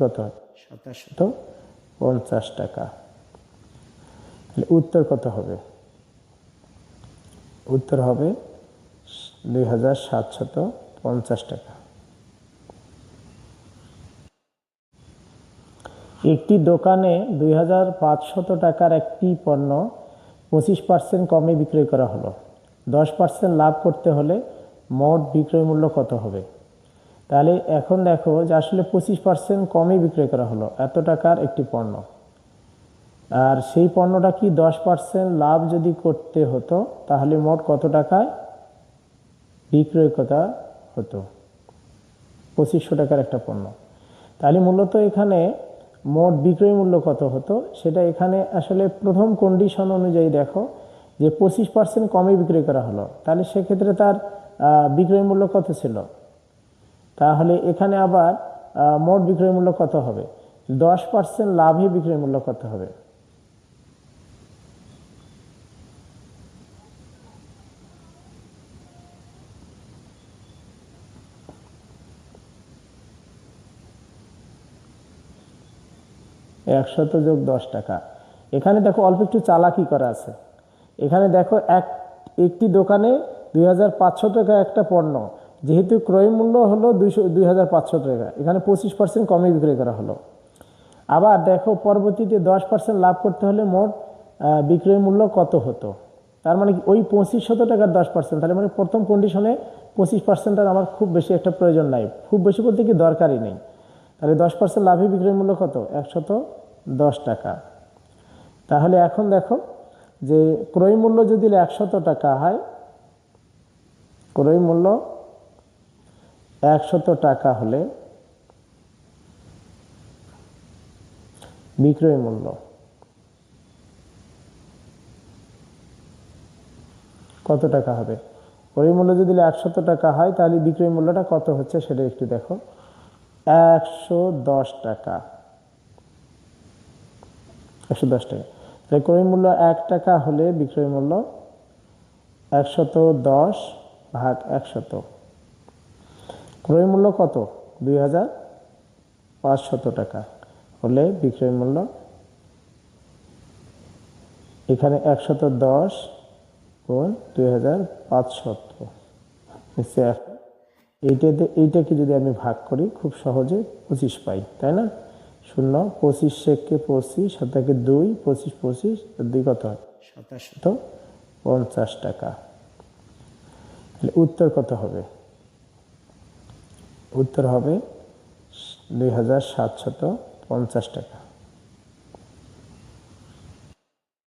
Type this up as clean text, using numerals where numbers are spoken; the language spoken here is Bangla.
কত? 2750 টাকা। উত্তর কত হবে? উত্তর হবে 2750 টাকা। একটি দোকানে 2500 টাকার একটি পণ্য 25% কমে বিক্রয় করা হলো। 10% লাভ করতে হলে মোট বিক্রয় মূল্য কত হবে? তাহলে এখন দেখো যে আসলে 25% কমে বিক্রয় করা হলো এত টাকার একটি পণ্য, আর সেই পণ্যটা কি 10% লাভ যদি করতে হতো তাহলে মোট কত টাকায় বিক্রয় করা হতো? 2500 টাকার একটা পণ্য। তাহলে মূলত এখানে মোট বিক্রয় মূল্য কত হতো সেটা এখানে আসলে প্রথম কন্ডিশন অনুযায়ী দেখো যে 25% কমে বিক্রয় করা হলো, তাহলে সেক্ষেত্রে তার বিক্রয় মূল্য কত ছিল? তাহলে এখানে আবার মোট বিক্রয় মূল্য কত হবে? 10% লাভে বিক্রয় মূল্য কত হবে? একশত যোগ 10 টাকা। এখানে দেখো অল্প একটু চালাকি করা আছে। এখানে দেখো একটি দোকানে 2500 টাকা একটা পণ্য, যেহেতু ক্রয় মূল্য হলো 2500 টাকা, এখানে 25% কমে বিক্রয় করা হলো। আবার দেখো পরবর্তীতে 10% লাভ করতে হলে মোট বিক্রয় মূল্য কত হতো? তার মানে কি ওই 2500 টাকার 10%, তাহলে মানে প্রথম কন্ডিশনে 25%-এর আমার খুব বেশি একটা প্রয়োজন নাই, খুব বেশি বলতে কি দরকারই নেই। তাহলে 10% লাভে বিক্রয় মূল্য কত? 110 টাকা। তাহলে এখন দেখো যে ক্রয় মূল্য যদি 100 টাকা হয়, ক্রয় মূল্য 100 টাকা হলে বিক্রয় মূল্য কত টাকা হবে? ক্রয় মূল্য যদি 100 টাকা হয় তাহলে বিক্রয় মূল্যটা কত হচ্ছে সেটা একটু দেখো। 110 টাকা। 110 টাকা। তাহলে ক্রয় মূল্য 1 টাকা হলে বিক্রয় মূল্য 110 ভাগ 100। ক্রয় মূল্য কত? 2500 টাকা হলে বিক্রয় মূল্য এখানে 110 গুণ 2500। এইটাকে যদি আমি ভাগ করি খুব সহজে 25 পাই, তাই না? 0 25 শেখকে 25, 7 2, 25 25, 2 কত হয়? 2750 টাকা। তাহলে উত্তর কত হবে? উত্তর হবে 2750 টাকা।